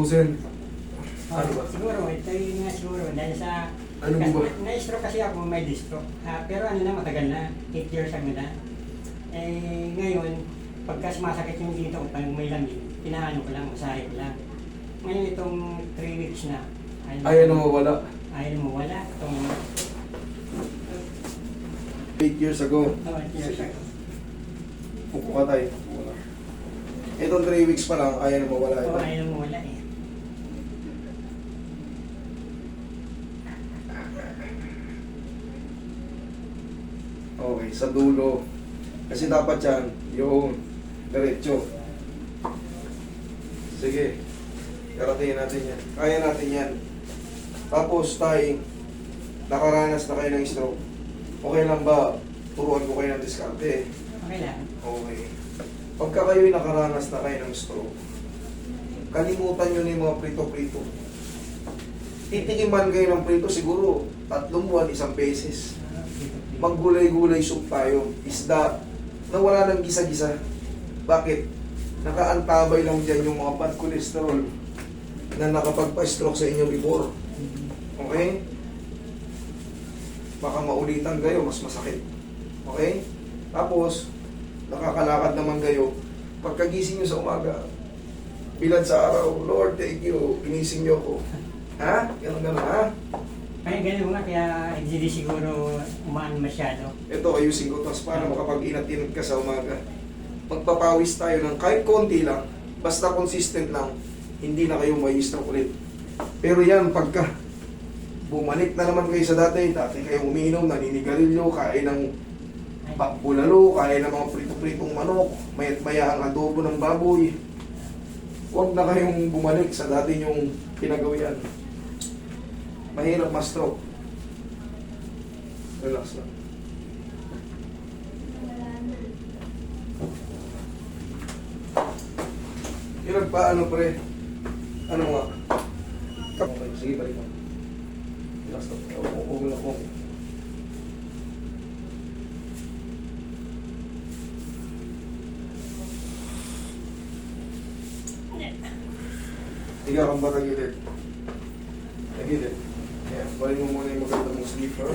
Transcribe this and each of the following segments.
tapusin. Ano ba? Siguro, ito yung nga siguro, dahil sa... Ano ba? Na-stroke kasi ako, may stroke. Pero ano na, matagal na, 8 years ago na. Ngayon, pagka sumasakit yung dito, pag may lamig, pinaano ko lang, masahe ko lang. Ngayon itong 3 weeks na. Ayaw na mawala. Ayaw na mawala. Itong 8 years ago. 8 years ago. Pupo ka tayo. Itong 3 weeks pa lang, ayaw na mawala. Oo, ayaw na mawala eh. Okay, sa dulo. Kasi dapat yan, yung diretso. Sige. Karatingin natin yan. Kaya natin yan. Tapos tayo, nakaranas na kayo ng stroke. Okay lang ba? Turuan ko kayo ng diskarte. Okay lang. Okay. Pagka kayo'y nakaranas na kayo ng stroke, kalimutan nyo na yung mga prito-prito. Titikiman kayo ng prito siguro 3 buwan, 1 beses. Maggulay-gulay soup tayo. Isda na wala ng gisa-gisa. Bakit? Nakaantabay lang dyan yung mga bad cholesterol na nakapagpa-stroke sa inyo before. Okay? Baka maulitan kayo, mas masakit. Okay? Tapos, nakakalakad naman kayo. Pagkagising nyo sa umaga, bilad sa araw, Lord, thank you, ginising nyo ako. Ha? Ganun, ha? Kaya ganun nga, kaya hindi siguro umaan masyado. Ito, ayusin ko. Tapos para makapag-inat-inat ka sa umaga. Magpapawis tayo ng kahit konti lang, basta consistent lang, hindi na kayo may-stroke ulit. Pero yan, pagka bumalik na naman kayo sa dati kayo umiinom, naninigarilyo, kain ng bulalo, kain ng mga prito-pritong manok, mayat-maya ang adobo ng baboy, huwag na kayong bumalik sa dati yung pinagawian. Mahirap ma-stroke. Relax lang. Yung nagpaano pre? Ano nga? Okay, sige balik mo. Relax lang. Huwag lang ako. Ikaw kang ba tagilid? Tagilid. Ayan, balik mo muna yung maganda mong sleeper.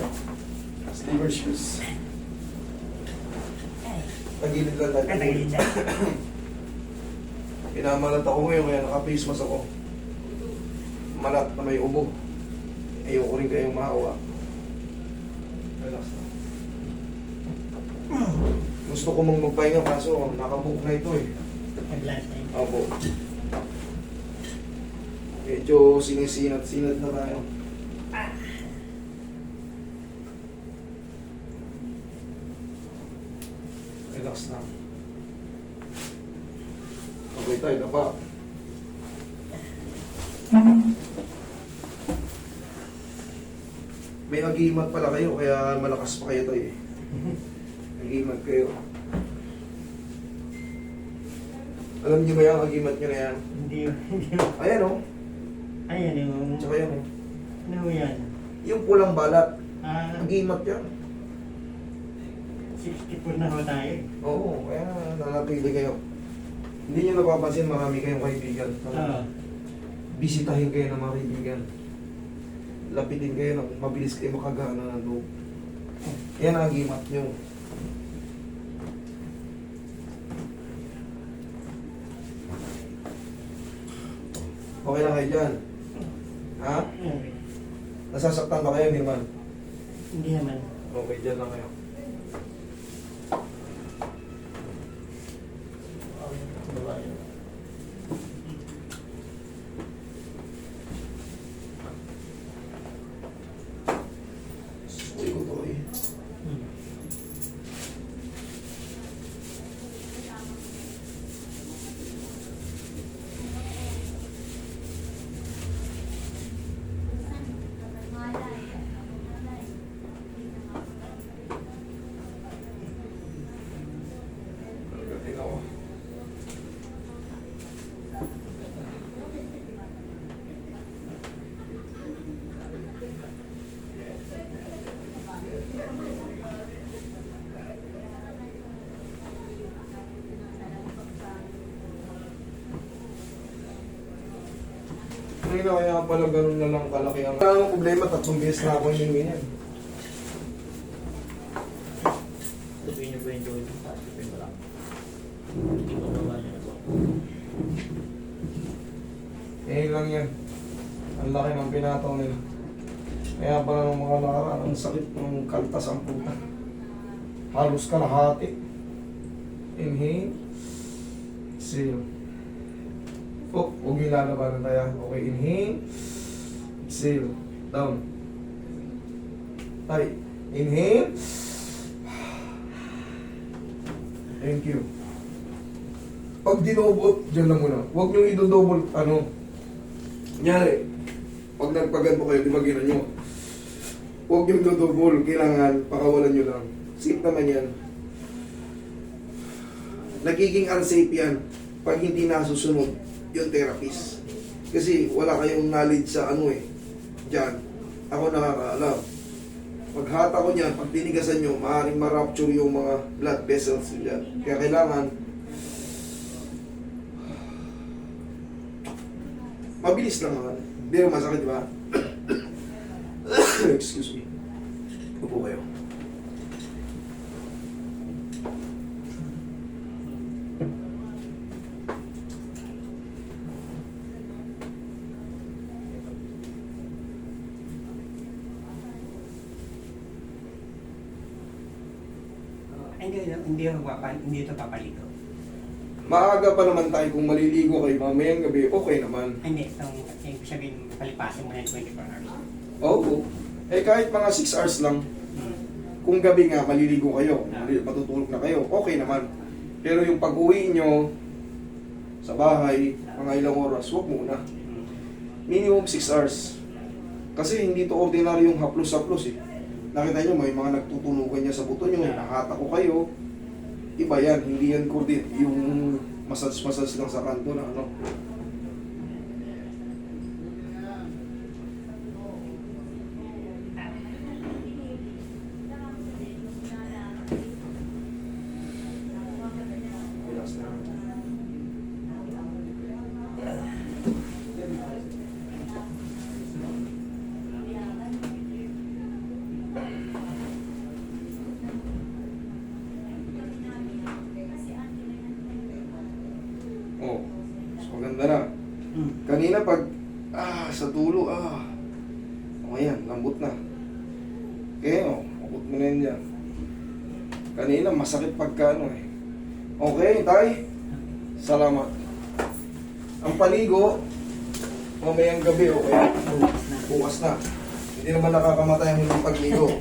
Sleeper shoes. Tagilid lang tayo. Tagilid lang. Pinamalat ako ngayon kaya naka-face mask ako. Malat na may ubo. Ayoko rin kayong mahawa. Relax na. Gusto ko mong magpahinga kaso nakabook na ito eh. Nag-lunch time. Opo. Medyo sinisinat-sinat na tayo. Relax na. Okay tayo na pa. May agimat pala kayo kaya malakas pa kayo tayo eh. Agimat kayo. Alam niyo ba yung agimat nyo na yan? Hindi. Ayan o. Ayan yung... Tsaka yan o. Ano yan? Yung pulang balat. Ah, Agimat yan. 64 na ho tayo. Oo, kaya nanatili kayo. Hindi nyo napapansin marami kayong kaibigan. Oo. Bisitahin kayo ng mga kaibigan. Lapitin kayo ng mabilis kayo makagana ng loob. Yan ang agimat nyo. Okay na kayo dyan. Ha? Okay. Nasasaktan ba kayo, Nirman? Hindi naman. Okay, dyan lang kayo. Uy, ko to eh. Hindi na kaya pala ganun na lang kalaki ang... Wala namang problema, 3 beses na ako yung ganyan. Sabihin niyo ba yung joint? Sabihin mo lang. Hindi ko naman yun ako. Eh lang yan. Ang laki ng pinataw nila. Kaya pala ng mga nakaraan, ang sakit ng kaltas ang puta. Halos kalahati. Inhale. Exhale. Oh, huwag yung lalabanan tayo. Okay, inhale. Exhale. Down. Tay. Inhale. Thank you. Pag dinobot, dyan lang muna. Huwag nyo idodobol, ano. Kunyari, pag nagpaganto kayo, di ba gina nyo? Huwag nyo idodobol, kailangan pakawalan nyo lang. Safe naman yan. Nagiging unsafe yan pag hindi nasusunod yung therapist. Kasi wala kayong knowledge sa ano eh. Diyan. Ako nakakaalam. Pag hata ko niyan, pag tinigasan nyo, maaaring ma-rupture yung mga blood vessels dyan. Kaya kailangan mabilis lang naman. Hindi naman masakit, di ba? Excuse me. Upo kayo. Hindi ito papalito. Maaga pa naman tayo kung maliligo kayo mamayang gabi, okay naman. Hindi, itong ibig sabihin, palipasin mo na yung 24 hours. Oo. Eh kahit mga 6 hours lang, kung gabi nga maliligo kayo, matutulog na kayo, okay naman. Pero yung pag-uwi nyo sa bahay, mga ilang oras, huwag muna. Minimum 6 hours. Kasi hindi to ordinary yung haplos-haplos eh. Nakita nyo, may mga nagtutunugan niya sa buto nyo, nakata ko kayo. Iba yan, hindi yan yung massage-massage lang sa kanto na ano. Relax na. Oh, so maganda na. Kanina pag, sa dulo, o yan, lambot na. Okay, abot mo na yun dyan. Kanina, masakit pagka ano eh. Okay, tay. Salamat. Ang paligo, mamayang gabi, okay? Bukas na. Hindi naman nakakamatay ang hindi pagligo.